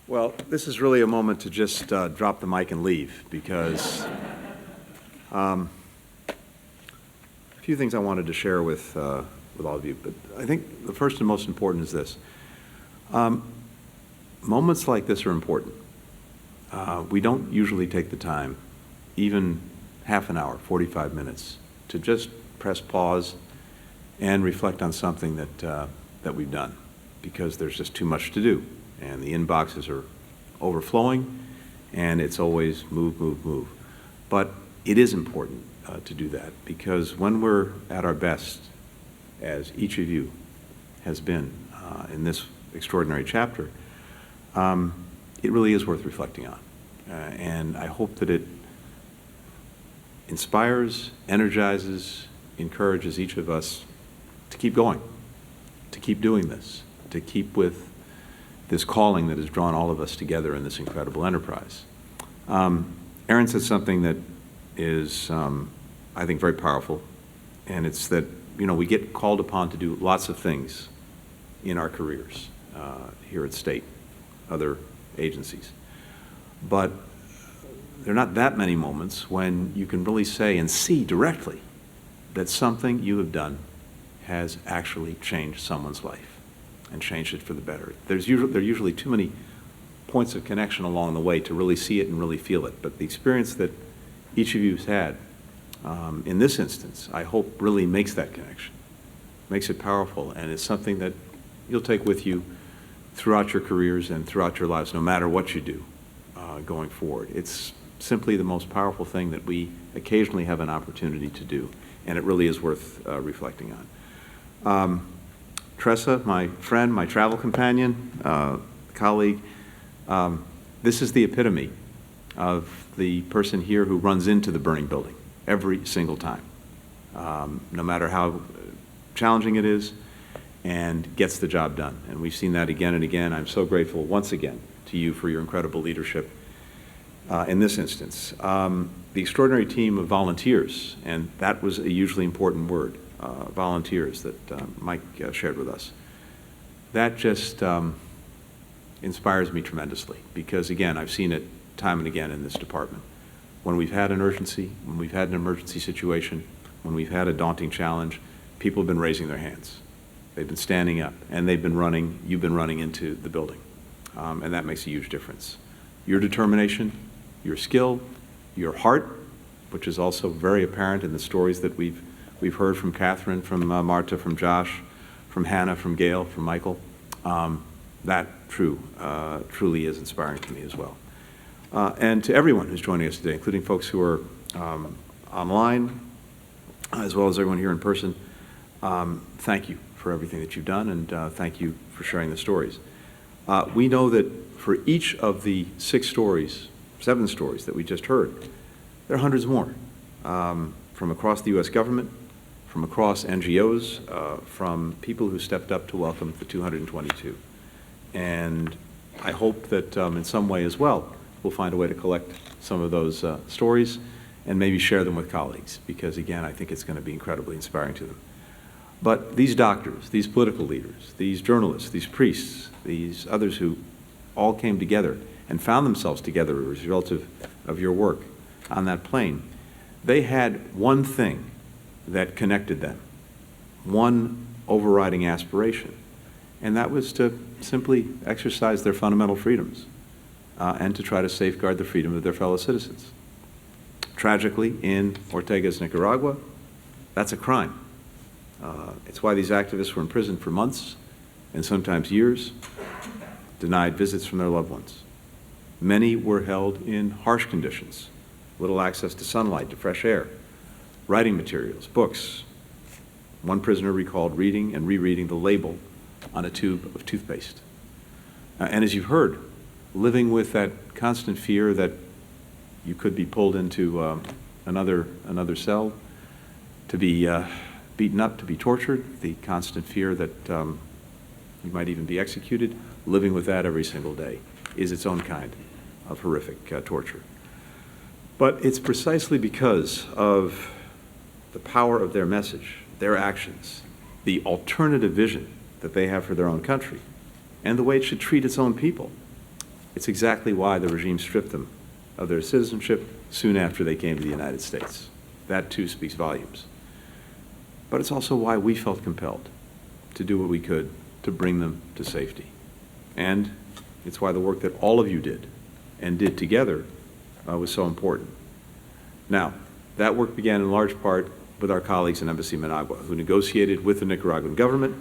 Well, this is really a moment to just drop the mic and leave, because a few things I wanted to share with all of you. But I think the first and most important is this. Moments like this are important. We don't usually take the time, even half an hour, 45 minutes, to just press pause and reflect on something that we've done, because there's just too much to do. And the inboxes are overflowing, and it's always move, move, move. But it is important to do that, because when we're at our best, as each of you has been in this extraordinary chapter, it really is worth reflecting on. And I hope that it inspires, energizes, encourages each of us to keep going, to keep doing this, to keep with this calling that has drawn all of us together in this incredible enterprise. Aaron said something that is, I think, very powerful, and it's that, we get called upon to do lots of things in our careers here at State, other agencies. But there are not that many moments when you can really say and see directly that something you have done has actually changed someone's life and changed it for the better. There are usually too many points of connection along the way to really see it and really feel it. But the experience that each of you has had in this instance, I hope, really makes that connection, makes it powerful, and it's something that you'll take with you throughout your careers and throughout your lives, no matter what you do going forward. It's simply the most powerful thing that we occasionally have an opportunity to do, and it really is worth reflecting on. Tressa, my friend, my travel companion, colleague, this is the epitome of the person here who runs into the burning building every single time, no matter how challenging it is, and gets the job done. And we've seen that again and again. I'm so grateful once again to you for your incredible leadership in this instance. The extraordinary team of volunteers, and that was a hugely important word, volunteers that Mike shared with us. That just inspires me tremendously, because again, I've seen it time and again in this department. When we've had an urgency, when we've had an emergency situation, when we've had a daunting challenge, people have been raising their hands. They've been standing up, and they've been running, you've been running into the building. And that makes a huge difference. Your determination, your skill, your heart, which is also very apparent in the stories that we've heard from Catherine, from Marta, from Josh, from Hannah, from Gail, from Michael. That truly is inspiring to me as well. And to everyone who's joining us today, including folks who are online, as well as everyone here in person, thank you for everything that you've done, and thank you for sharing the stories. We know that for each of the 7 stories that we just heard, there are hundreds more from across the U.S. government, from across NGOs, from people who stepped up to welcome the 222. And I hope that in some way as well, we'll find a way to collect some of those stories and maybe share them with colleagues, because again, I think it's going to be incredibly inspiring to them. But these doctors, these political leaders, these journalists, these priests, these others who all came together and found themselves together as a result of your work on that plane, they had one thing that connected them, one overriding aspiration, and that was to simply exercise their fundamental freedoms and to try to safeguard the freedom of their fellow citizens. Tragically, in Ortega's Nicaragua, that's a crime. It's why these activists were imprisoned for months and sometimes years, denied visits from their loved ones. Many were held in harsh conditions, little access to sunlight, to fresh air, writing materials, books. One prisoner recalled reading and rereading the label on a tube of toothpaste. And as you've heard, living with that constant fear that you could be pulled into another cell, to be beaten up, to be tortured, the constant fear that you might even be executed, living with that every single day is its own kind of horrific torture. But it's precisely because of the power of their message, their actions, the alternative vision that they have for their own country, and the way it should treat its own people. It's exactly why the regime stripped them of their citizenship soon after they came to the United States. That too speaks volumes. But it's also why we felt compelled to do what we could to bring them to safety. And it's why the work that all of you did and did together was so important. Now, that work began in large part with our colleagues in Embassy Managua, who negotiated with the Nicaraguan government,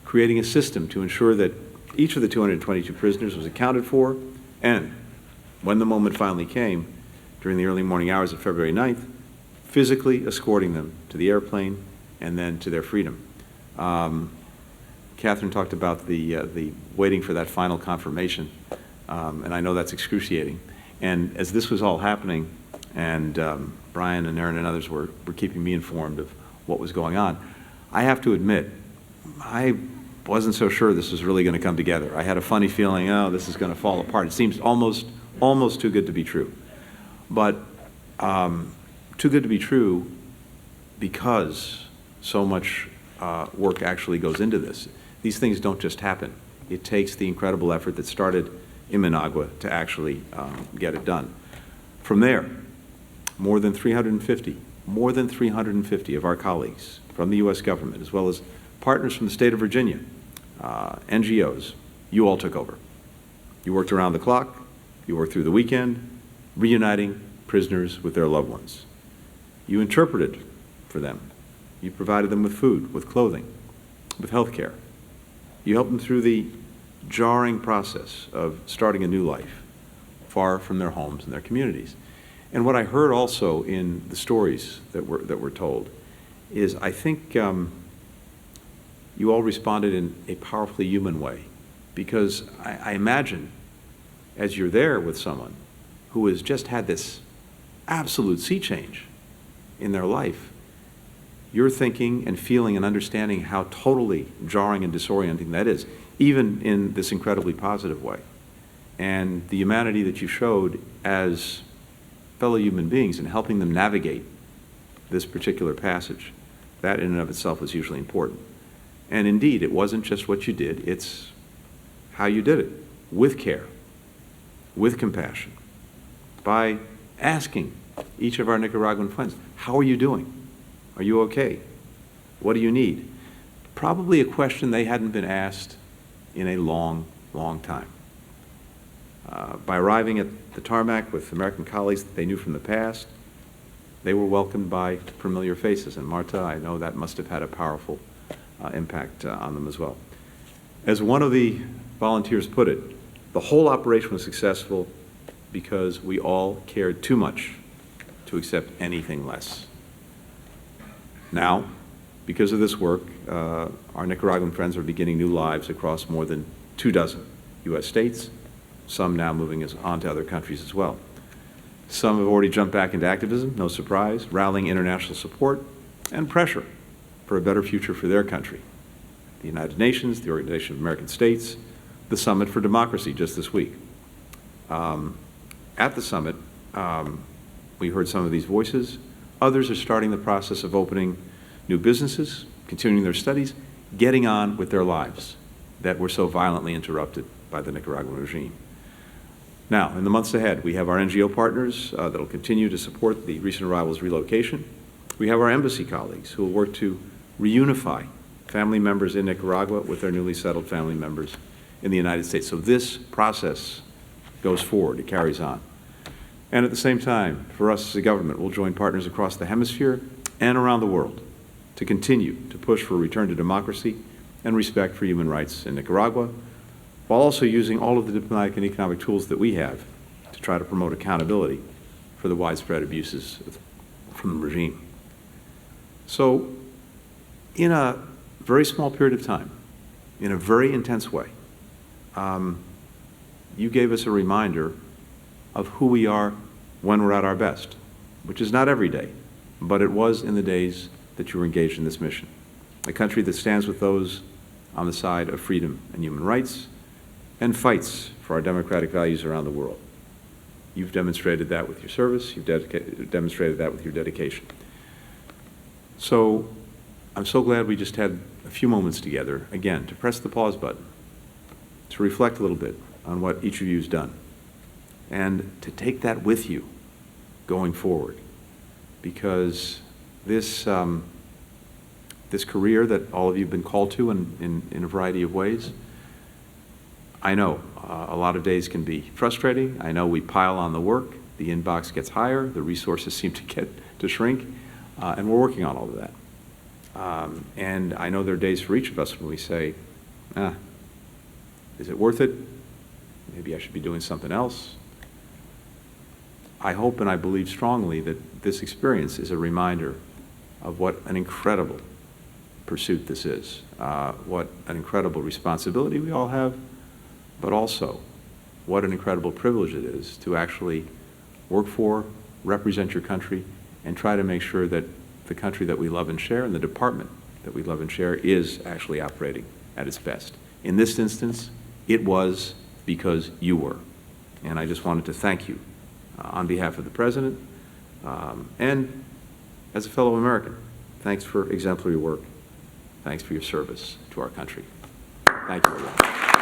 creating a system to ensure that each of the 222 prisoners was accounted for, and when the moment finally came, during the early morning hours of February 9th, physically escorting them to the airplane and then to their freedom. Catherine talked about the waiting for that final confirmation, and I know that's excruciating. And as this was all happening, and Brian and Aaron and others were keeping me informed of what was going on, I have to admit, I wasn't so sure this was really going to come together. I had a funny feeling, oh, this is going to fall apart. It seems almost too good to be true. But too good to be true because so much work actually goes into this. These things don't just happen. It takes the incredible effort that started in Managua to actually get it done. From there, more than 350 of our colleagues from the U.S. government, as well as partners from the state of Virginia, NGOs, you all took over. You worked around the clock, you worked through the weekend, reuniting prisoners with their loved ones. You interpreted for them. You provided them with food, with clothing, with health care. You helped them through the jarring process of starting a new life, far from their homes and their communities. And what I heard also in the stories that were told is, I think you all responded in a powerfully human way, because I imagine as you're there with someone who has just had this absolute sea change in their life, you're thinking and feeling and understanding how totally jarring and disorienting that is, even in this incredibly positive way. And the humanity that you showed as fellow human beings in helping them navigate this particular passage, that in and of itself was hugely important. And indeed, it wasn't just what you did, it's how you did it, with care, with compassion, by asking each of our Nicaraguan friends, how are you doing? Are you okay? What do you need? Probably a question they hadn't been asked in a long, long time. By arriving at the tarmac with American colleagues that they knew from the past, they were welcomed by familiar faces. And Marta, I know that must have had a powerful impact on them as well. As one of the volunteers put it, the whole operation was successful because we all cared too much to accept anything less. Now, because of this work, our Nicaraguan friends are beginning new lives across more than 24 U.S. states, some now moving on to other countries as well. Some have already jumped back into activism, no surprise, rallying international support and pressure for a better future for their country. The United Nations, the Organization of American States, the Summit for Democracy just this week. At the summit, we heard some of these voices. Others are starting the process of opening new businesses, continuing their studies, getting on with their lives that were so violently interrupted by the Nicaraguan regime. Now, in the months ahead, we have our NGO partners that will continue to support the recent arrivals' relocation. We have our embassy colleagues who will work to reunify family members in Nicaragua with their newly settled family members in the United States. So this process goes forward, it carries on. And at the same time, for us as a government, we'll join partners across the hemisphere and around the world to continue to push for a return to democracy and respect for human rights in Nicaragua, while also using all of the diplomatic and economic tools that we have to try to promote accountability for the widespread abuses from the regime. So, in a very small period of time, in a very intense way, you gave us a reminder of who we are when we're at our best, which is not every day, but it was in the days that you were engaged in this mission. A country that stands with those on the side of freedom and human rights and fights for our democratic values around the world. You've demonstrated that with your service, you've demonstrated that with your dedication. So I'm so glad we just had a few moments together, again, to press the pause button, to reflect a little bit on what each of you has done, and to take that with you going forward, because this career that all of you have been called to in a variety of ways, I know a lot of days can be frustrating. I know we pile on the work, the inbox gets higher, the resources seem to shrink, and we're working on all of that. And I know there are days for each of us when we say, is it worth it? Maybe I should be doing something else. I hope and I believe strongly that this experience is a reminder of what an incredible pursuit this is, what an incredible responsibility we all have, but also what an incredible privilege it is to actually work for, represent your country, and try to make sure that the country that we love and share and the department that we love and share is actually operating at its best. In this instance, it was because you were. And I just wanted to thank you on behalf of the President and as a fellow American. Thanks for exemplary work. Thanks for your service to our country. Thank you, everyone.